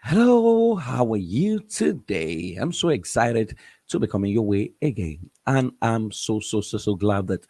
Hello, how are you today? I'm so excited to be coming your way again. And I'm so glad that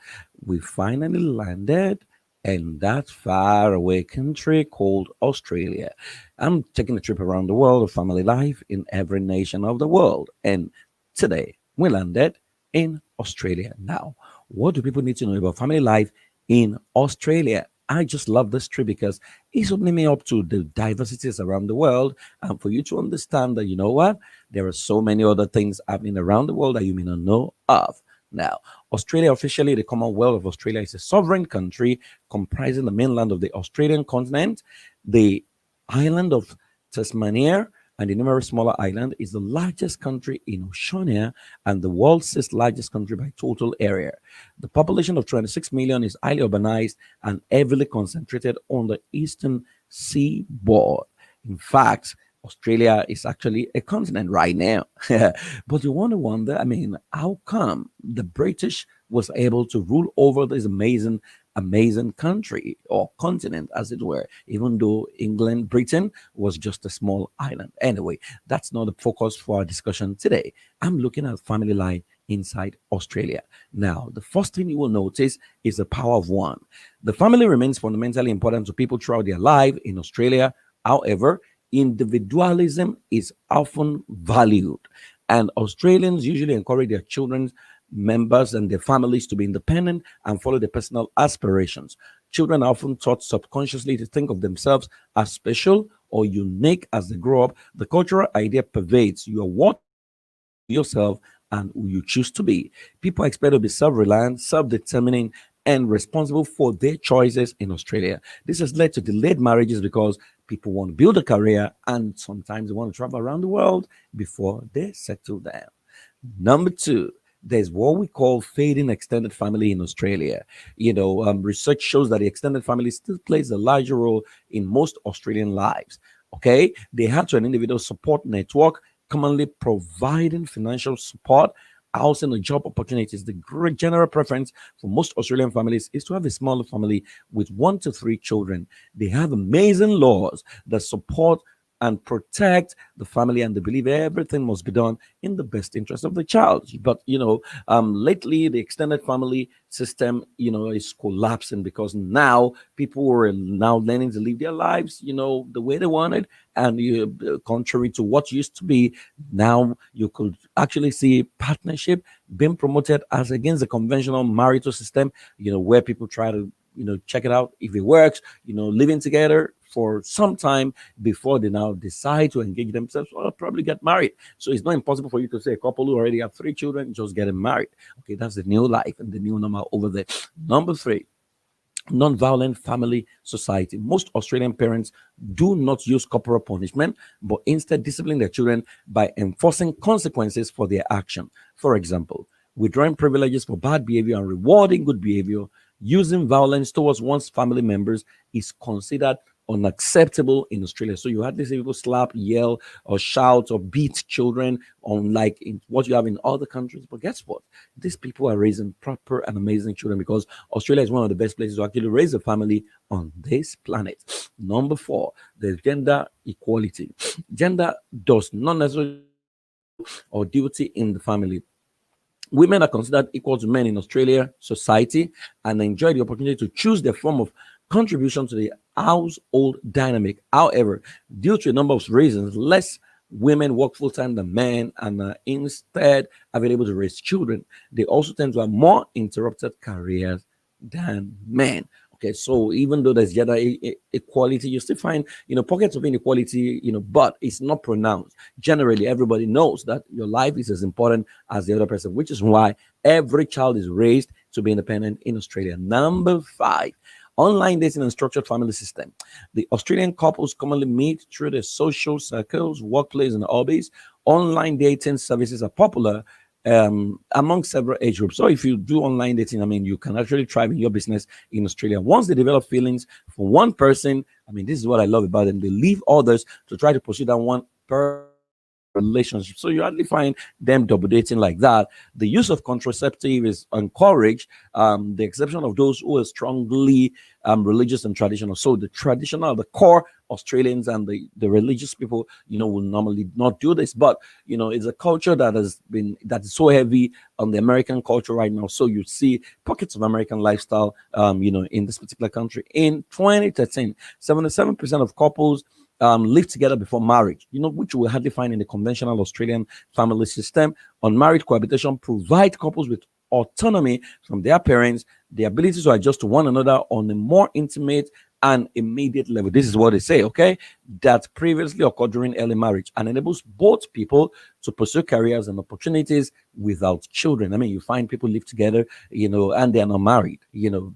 we finally landed in that far away country called Australia. I'm taking a trip around the world of family life in every nation of the world. And today we landed in Australia. Now, what do people need to know about family life in Australia? I just love this trip because it's opening me up to the diversities around the world and for you to understand that, you know what, there are so many other things happening around the world that you may not know of. Now, Australia, officially the Commonwealth of Australia, is a sovereign country comprising the mainland of the Australian continent, the island of Tasmania, and the numerous smaller island, is the largest country in Oceania and the world's sixth largest country by total area. The population of 26 million is highly urbanized and heavily concentrated on the eastern seaboard. In fact, Australia is actually a continent right now. But you want to wonder, how come the British was able to rule over this amazing country or continent, as it were, even though England, Britain was just a small island. Anyway, that's not the focus for our discussion today. I'm looking at family life inside Australia. Now, the first thing you will notice is the power of one. The family remains fundamentally important to people throughout their life in Australia. However, individualism is often valued, and Australians usually encourage their children, members, and their families to be independent and follow their personal aspirations. Children are often taught subconsciously to think of themselves as special or unique as they grow up. The cultural idea pervades you are what yourself and who you choose to be. People expect to be self reliant, self determining, and responsible for their choices in Australia. This has led to delayed marriages because people want to build a career and sometimes they want to travel around the world before they settle down. Number two, there's what we call fading extended family in Australia. Research shows that the extended family still plays a larger role in most Australian lives. Okay, they have to an individual support network, commonly providing financial support, housing, and job opportunities. The great general preference for most Australian families is to have a smaller family with 1 to 3 children. They have amazing laws that support and protect the family, and they believe everything must be done in the best interest of the child. But lately the extended family system, is collapsing because now people are now learning to live their lives, the way they wanted, and contrary to what used to be, now you could actually see partnership being promoted as against the conventional marital system, where people try to check it out if it works, living together for some time before they now decide to engage themselves or probably get married. So it's not impossible for you to say a couple who already have 3 children just getting married. Okay, that's the new life and the new normal over there. Number three, non-violent family society. Most Australian parents do not use corporal punishment, but instead discipline their children by enforcing consequences for their action. For example, withdrawing privileges for bad behavior and rewarding good behavior. Using violence towards one's family members is considered unacceptable in Australia. So you hardly see people slap, yell, or shout or beat children, unlike in what you have in other countries. But guess what? These people are raising proper and amazing children because Australia is one of the best places to actually raise a family on this planet. Number four, there's gender equality. Gender does not necessarily or duty in the family. Women are considered equal to men in Australia society and enjoy the opportunity to choose their form of contribution to the household dynamic. However, due to a number of reasons, less women work full time than men and are instead available to raise children. They also tend to have more interrupted careers than men. Okay, so even though there's gender equality, you still find pockets of inequality, but it's not pronounced. Generally, everybody knows that your life is as important as the other person, which is why every child is raised to be independent in Australia. Number five, online dating and structured family system. The Australian couples commonly meet through their social circles, workplace, and hobbies. Online dating services are popular among several age groups. So if you do online dating, you can actually thrive in your business in Australia. Once they develop feelings for one person, this is what I love about them. They leave others to try to pursue that one relationship. So you hardly find them double dating like that. The use of contraceptive is encouraged, the exception of those who are strongly religious and traditional. So the traditional, the core Australians and the religious people, will normally not do this. But it's a culture that is so heavy on the American culture right now. So you see pockets of American lifestyle, in this particular country. In 2013, 77% of couples live together before marriage, which you will hardly find in the conventional Australian family system. Unmarried cohabitation provide couples with autonomy from their parents, the ability to adjust to one another on a more intimate and immediate level. This is what they say, okay? That previously occurred during early marriage and enables both people to pursue careers and opportunities without children. I mean, you find people live together, and they're not married,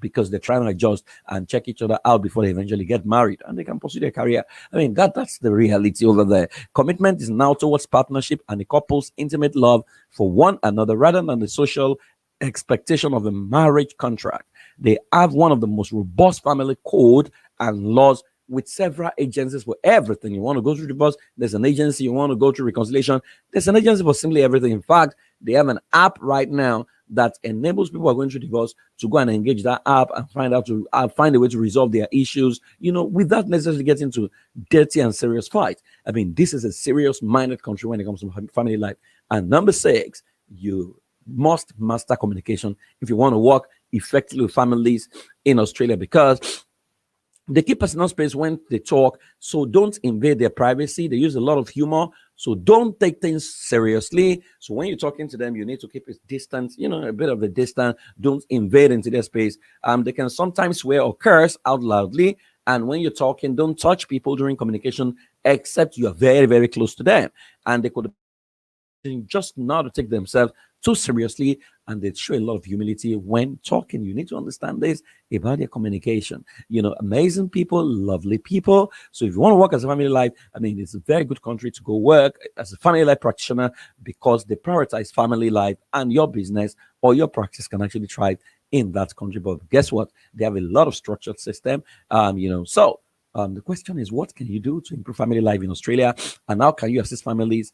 because they're trying to adjust and check each other out before they eventually get married and they can pursue their career. I mean, that's the reality over there. Commitment is now towards partnership and the couple's intimate love for one another rather than the social expectation of a marriage contract. They have one of the most robust family code and laws with several agencies for everything. You want to go through divorce, there's an agency. You want to go through reconciliation, there's an agency for simply everything. In fact, they have an app right now that enables people who are going through divorce to go and engage that app and find a way to resolve their issues, without necessarily getting into dirty and serious fights. I mean, this is a serious minded country when it comes to family life. And number six, you must master communication if you want to work effectively with families in Australia, because they keep personal space when they talk. So don't invade their privacy. They use a lot of humor. So don't take things seriously. So when you're talking to them, you need to keep a distance, a bit of a distance. Don't invade into their space. They can sometimes swear or curse out loudly. And when you're talking, don't touch people during communication, except you are very, very close to them. And they could just not to take themselves too seriously, and they show a lot of humility when talking. You need to understand this about their communication. Amazing people, lovely people. So if you want to work as a family life, I mean, it's a very good country to go work as a family life practitioner, because they prioritize family life, and your business or your practice can actually thrive in that country. But guess what? They have a lot of structured system. The question is, what can you do to improve family life in Australia, and how can you assist families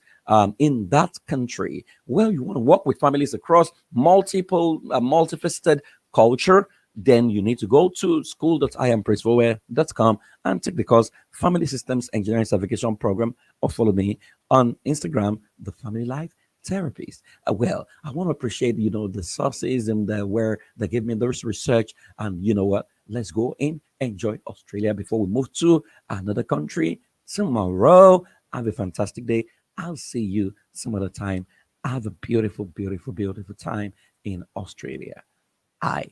in that country? Well, you want to work with families across multifaceted culture. Then you need to go to school.iampraisefulware.com and take the course Family Systems Engineering Certification Program, or follow me on Instagram, The Family Life Therapist. Well, I want to appreciate the sources and where they gave me those research. And you know what, let's go in, enjoy Australia before we move to another country tomorrow. Have a fantastic day. I'll see you some other time. Have a beautiful, beautiful, beautiful time in Australia. I